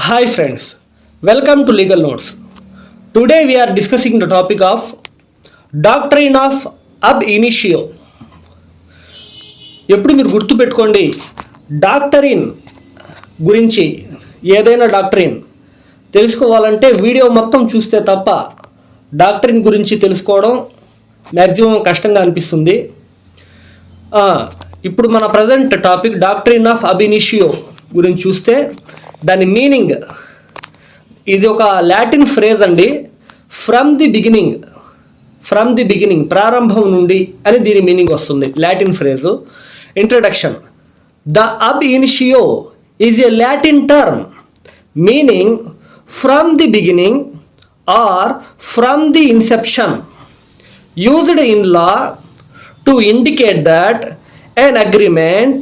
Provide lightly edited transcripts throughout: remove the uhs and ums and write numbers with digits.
Hi friends, welcome to Legal Notes. Today we are discussing the topic of doctrine of ab initio. ఎప్పుడు మీరు గుర్తుపెట్టుకోండి, doctrine గురించి ఏదైనా doctrine తెలుసుకోవాలంటే video మొత్తం చూస్తే తప్ప డాక్టరీన్ గురించి తెలుసుకోవడం మ్యాక్సిమం కష్టంగా అనిపిస్తుంది. ఇప్పుడు మన ప్రజెంట్ టాపిక్ డాక్టరీన్ ఆఫ్ అబ్ ఇనిషియో గురించి చూస్తే దాని మీనింగ్, ఇది ఒక లాటిన్ ఫ్రేజ్ అండి. ఫ్రమ్ ది బిగినింగ్ ప్రారంభం నుండి అని దీని మీనింగ్ వస్తుంది. Latin phrase. Introduction. The ab initio is a Latin term meaning from the beginning or from the inception, used in law to indicate that an agreement,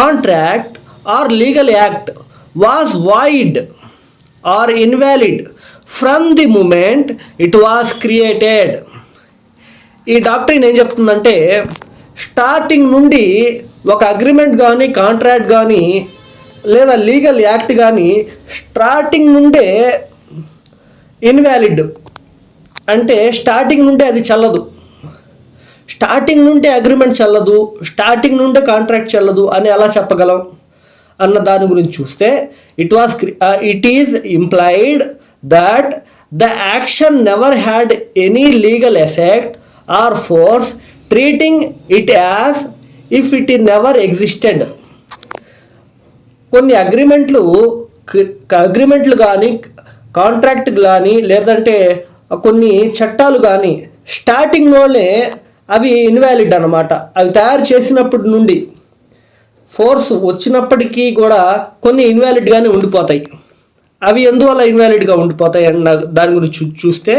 contract or legal act was void or invalid from the moment it was created. ఈ doctrine ఏం చెప్తుందంటే, starting నుండి ఒక agreement కానీ contract కానీ లేదా legal act కానీ starting నుండే ఇన్వాలిడ్ అంటే స్టార్టింగ్ నుండే అది చెల్లదు, స్టార్టింగ్ నుండే అగ్రిమెంట్ చెల్లదు, స్టార్టింగ్ నుండే కాంట్రాక్ట్ చెల్లదు అని ఎలా చెప్పగలం అన్న దాని గురించి చూస్తే, it is implied that the action never had any legal effect are force, treating it as if it never existed. కొన్ని అగ్రిమెంట్లు కానీ కాంట్రాక్ట్ కానీ లేదంటే కొన్ని చట్టాలు కానీ స్టార్టింగ్లోనే అవి ఇన్వాలిడ్ అన్నమాట. అవి తయారు చేసినప్పటి నుండి ఫోర్స్ వచ్చినప్పటికీ కూడా కొన్ని ఇన్వాలిడ్గానే ఉండిపోతాయి. అవి ఎందువల్ల ఇన్వాలిడ్గా ఉండిపోతాయి అన్న దాని గురించి చూస్తే,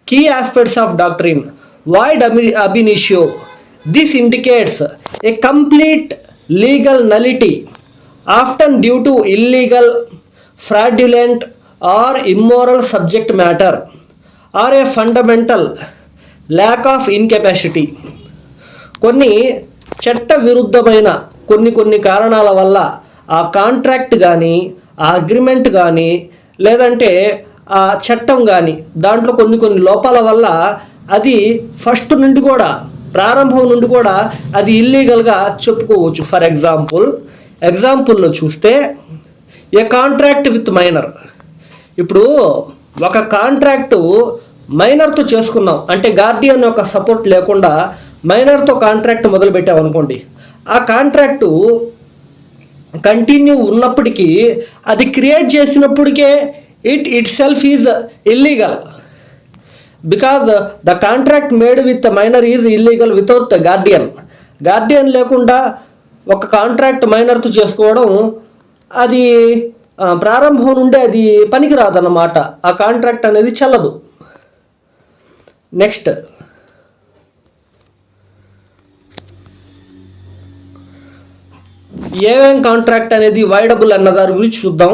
key aspects of doctrine void ab initio. This indicates a complete legal nullity often due to illegal, fraudulent or immoral subject matter or a fundamental lack of incapacity. కొన్ని చట్ట విరుద్ధమైన కొన్ని కారణాల వల్ల ఆ కాంట్రాక్ట్ కానీ ఆ అగ్రిమెంట్ కానీ లేదంటే ఆ చట్టం కానీ దాంట్లో కొన్ని లోపాల వల్ల అది ఫస్ట్ నుండి కూడా ప్రారంభం నుండి కూడా అది ఇల్లీగల్గా చెప్పుకోవచ్చు. ఫర్ ఎగ్జాంపుల్లో చూస్తే ఏ కాంట్రాక్ట్ విత్ మైనర్. ఇప్పుడు ఒక కాంట్రాక్టు మైనర్తో చేసుకున్నాం అంటే గార్డియన్ యొక్క సపోర్ట్ లేకుండా మైనర్తో కాంట్రాక్ట్ మొదలుపెట్టామనుకోండి, ఆ కాంట్రాక్టు కంటిన్యూ ఉన్నప్పటికీ అది క్రియేట్ చేసినప్పటికే itself is illegal, because the contract made with minor is illegal without guardian లేకుండా ఒక కాంట్రాక్ట్ మైనర్తో చేసుకోవడం అది ప్రారంభం నుండి అది పనికిరాదన్నమాట. ఆ కాంట్రాక్ట్ అనేది చెల్లదు. నెక్స్ట్, ఏమేం కాంట్రాక్ట్ అనేది వైడబుల్ అన్న దాని గురించి చూద్దాం.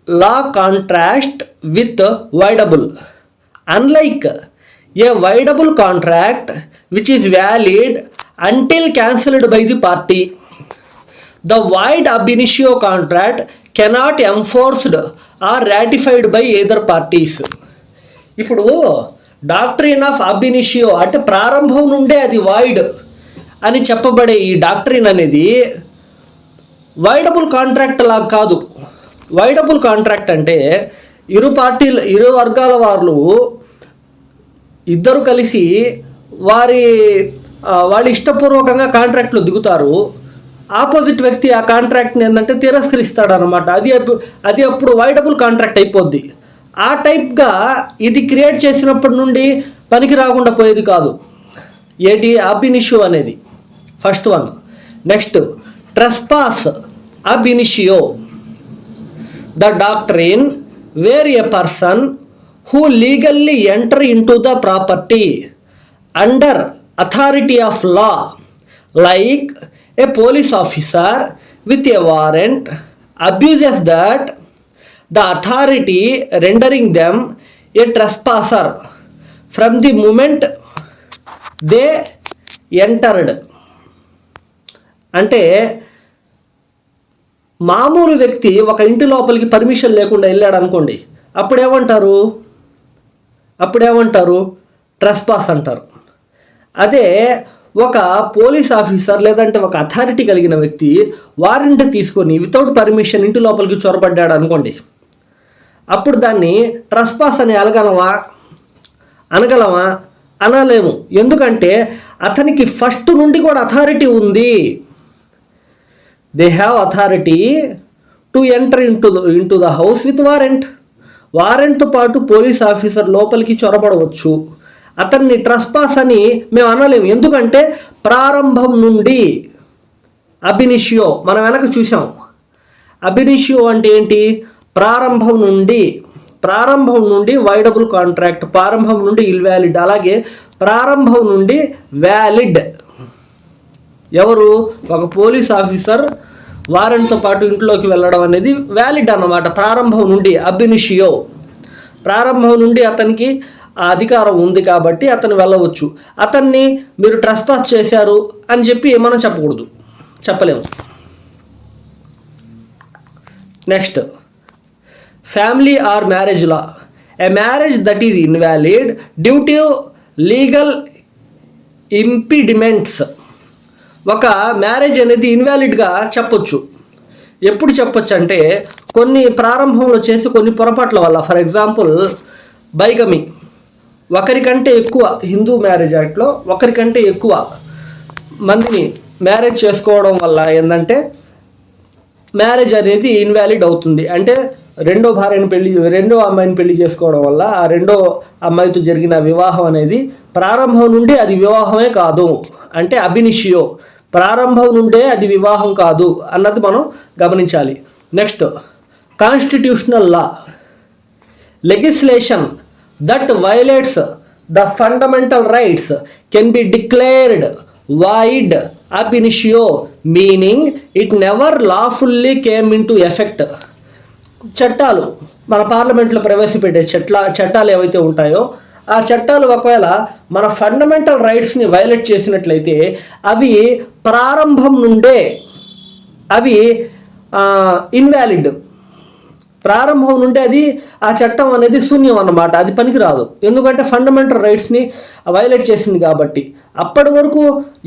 Law contract with voidable. Unlike a voidable contract which is valid until cancelled by the party, the void ab initio contract cannot enforced or ratified by either parties. ఇప్పుడు doctrine of అబ్ ఇనిషియో అంటే ప్రారంభం నుండే అది వాయిడ్ అని చెప్పబడే ఈ doctrine అనేది వైడబుల్ contract లాగా కాదు. వైడబుల్ కాంట్రాక్ట్ అంటే ఇరు వర్గాల వాళ్ళు ఇద్దరు కలిసి వాళ్ళు ఇష్టపూర్వకంగా కాంట్రాక్ట్లో దిగుతారు. ఆపోజిట్ వ్యక్తి ఆ కాంట్రాక్ట్ని ఏంటంటే తిరస్కరిస్తాడు అనమాట. అది అప్పుడు వైడబుల్ కాంట్రాక్ట్ అయిపోద్ది. ఆ టైప్గా ఇది క్రియేట్ చేసినప్పటి నుండి పనికి రాకుండా పోయేది కాదు ఏటి అబ్ ఇనిషియో అనేది. First one. Next, trespass ab initio. The doctrine where a person who legally enter in to the property under authority of law, like a police officer with a warrant, abuses that the authority rendering them a trespasser from the moment they entered. అంటే మామూలు వ్యక్తి ఒక ఇంటి లోపలికి permission లేకుండా వెళ్ళాడు అనుకోండి, అప్పుడేమంటారు trespass అంటారు. అదే ఒక పోలీస్ ఆఫీసర్ లేదంటే ఒక అథారిటీ కలిగిన వ్యక్తి వారెంట్ తీసుకొని వితౌట్ పర్మిషన్ ఇంటి లోపలికి చొరబడ్డాడు అనుకోండి, అప్పుడు దాన్ని ట్రెస్పాస్ అని అనగలమా? అనలేము. ఎందుకంటే అతనికి ఫస్ట్ నుండి కూడా అథారిటీ ఉంది. They have authority to enter into the house with వారెంట్తో పాటు పోలీస్ ఆఫీసర్ లోపలికి చొరబడవచ్చు. అతన్ని ట్రెస్పాస్ అని మేము అనలేము. ఎందుకంటే ప్రారంభం నుండి అబినిషియో మనం వెనక చూసాం. అబినిషియో అంటే ఏంటి? ప్రారంభం నుండి వైడబుల్ కాంట్రాక్ట్, ప్రారంభం నుండి ఇన్వాలిడ్. అలాగే ప్రారంభం నుండి వ్యాలిడ్. ఎవరు? ఒక పోలీస్ ఆఫీసర్ వారెంట్తో పాటు ఇంట్లోకి వెళ్ళడం అనేది వ్యాలిడ్ అన్నమాట. ప్రారంభం నుండి అబినిషియో, ప్రారంభం నుండి అతనికి ఆ అధికారం ఉంది కాబట్టి అతను వెళ్ళవచ్చు. అతన్ని మీరు ట్రెస్పాస్ చేశారు అని చెప్పి మనం చెప్పలేము. Next, family or marriage law. A marriage that is invalid due to legal impediments. ఒక మ్యారేజ్ అనేది ఇన్వాలిడ్గా చెప్పొచ్చు. ఎప్పుడు చెప్పొచ్చు అంటే కొన్ని ప్రారంభంలో చేసి కొన్ని పొరపాట్ల వల్ల. ఫర్ ఎగ్జాంపుల్ బైగమి, ఒకరికంటే ఎక్కువ హిందూ మ్యారేజ్ యాక్ట్లో ఒకరికంటే ఎక్కువ మందిని మ్యారేజ్ చేసుకోవడం వల్ల ఏంటంటే మ్యారేజ్ అనేది ఇన్వాలిడ్ అవుతుంది. అంటే రెండో అమ్మాయిని పెళ్లి చేసుకోవడం వల్ల ఆ రెండో అమ్మాయితో జరిగిన వివాహం అనేది ప్రారంభం నుండి అది వివాహమే కాదు. అంటే అబినిషియో, ప్రారంభం నుండే అది వివాహం కాదు అన్నది మనం గమనించాలి. Next, constitutional law. Legislation that violates the fundamental rights can be declared void ab initio, meaning it never lawfully came into effect. చట్టాలు, మన పార్లమెంట్లో ప్రవేశపెట్టే చట్టాలు ఏవైతే ఉంటాయో ఆ చట్టాలు ఒకవేళ మన ఫండమెంటల్ రైట్స్ని వైలేట్ చేసినట్లయితే అవి ప్రారంభం నుండే అవి ఇన్వాలిడ్. ప్రారంభం నుండి అది ఆ చట్టం అనేది శూన్యం అన్నమాట. అది పనికిరాదు. ఎందుకంటే ఫండమెంటల్ రైట్స్ని వైలేట్ చేసింది కాబట్టి. అప్పటి వరకు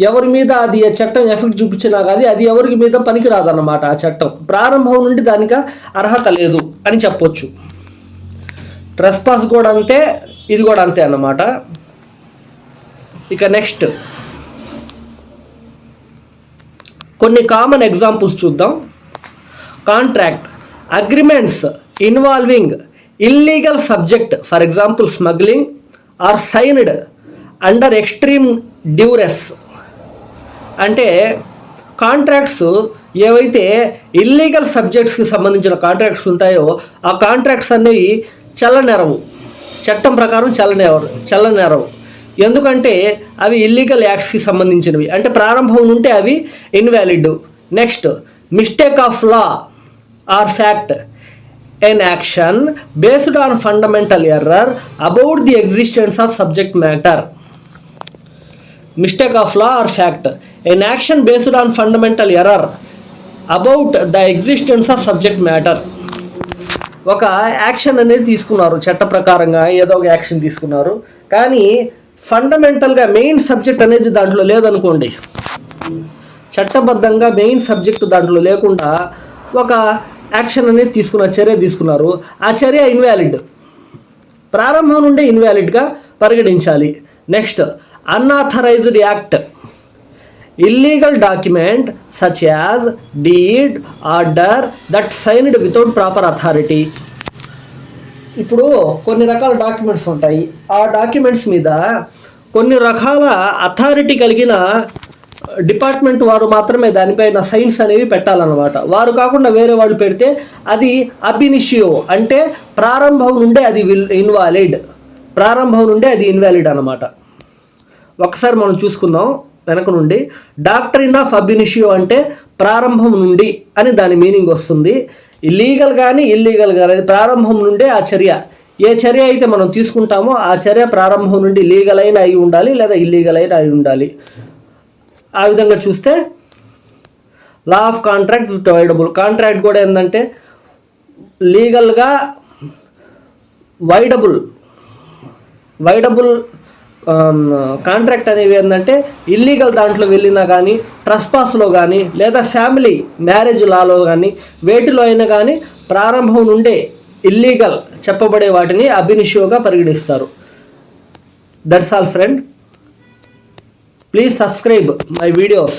ఎవరి మీద అది చట్టం ఎఫెక్ట్ చూపించినా కానీ అది ఎవరి మీద పనికిరాదు అన్నమాట. ఆ చట్టం ప్రారంభం నుండి దానికి అర్హత లేదు అని చెప్పొచ్చు. ట్రెస్పాస్ కూడా అంతే, ఇది కూడా అంతే అన్నమాట. ఇక నెక్స్ట్ కొన్ని కామన్ ఎగ్జాంపుల్స్ చూద్దాం. Contract agreements involving illegal subject, for example smuggling, are signed under extreme duress. అంటే కాంట్రాక్ట్స్ ఏవైతే ఇల్లీగల్ సబ్జెక్ట్స్కి సంబంధించిన కాంట్రాక్ట్స్ ఉంటాయో ఆ కాంట్రాక్ట్స్ అనేవి చల్లనేరవు, చట్టం ప్రకారం చల్లనేరవు. ఎందుకంటే అవి ఇల్లీగల్ యాక్ట్స్కి సంబంధించినవి. అంటే ప్రారంభం నుండి అవి invalid. Next, mistake of law or fact, an action based on fundamental error about the existence of subject matter. Mistake of law or fact, an action based on fundamental error about the existence of subject matter. ఒక action అనేది తీసుకున్నారు, చట్ట ప్రకారంగా ఏదో ఒక action తీసుకున్నారు, కానీ ఫండమెంటల్గా main subject అనేది దాంట్లో లేదనుకోండి. చట్టబద్ధంగా మెయిన్ సబ్జెక్టు దాంట్లో లేకుండా ఒక యాక్షన్ అనేది చర్య తీసుకున్నారు. ఆ చర్య ఇన్వాలిడ్, ప్రారంభం నుండి ఇన్వాలిడ్గా పరిగణించాలి. Next, unauthorised act, illegal document such as deed, order that signed without proper authority. ఇప్పుడు కొన్ని రకాల డాక్యుమెంట్స్ ఉంటాయి. ఆ డాక్యుమెంట్స్ మీద కొన్ని రకాల అథారిటీ కలిగిన డిపార్ట్మెంట్ వారు మాత్రమే దానిపైన సైన్స్ అనేవి పెట్టాలన్నమాట. వారు కాకుండా వేరే వాళ్ళు పెడితే అది అబినిషియో, అంటే ప్రారంభం నుండే అది ఇన్వాలిడ్ అన్నమాట. ఒకసారి మనం చూసుకుందాం వెనక నుండి. డాక్ట్రిన్ ఆఫ్ అబినిషియో అంటే ప్రారంభం నుండి అని దాని మీనింగ్ వస్తుంది. ఇల్లీగల్ కానీ ఇల్లీగల్ కానీ ప్రారంభం నుండే ఆ చర్య, ఏ చర్య అయితే మనం తీసుకుంటామో ఆ చర్య ప్రారంభం నుండి లీగల్ అయిన అయి ఉండాలి లేదా ఇల్లీగల్ అయిన అయి ఉండాలి. ఆ విధంగా చూస్తే law of contract with voidable. Contract కూడా ఏంటంటే లీగల్గా వైడబుల్ కాంట్రాక్ట్ అనేవి ఏంటంటే ఇల్లీగల్ దాంట్లో వెళ్ళినా కానీ, ట్రస్పాస్లో కానీ, లేదా ఫ్యామిలీ మ్యారేజ్ లాలో కానీ, వేటిలో అయినా కానీ ప్రారంభం నుండే ఇల్లీగల్ చెప్పబడే వాటిని అబినిషియోగా పరిగణిస్తారు. That's all friend. Please subscribe my videos.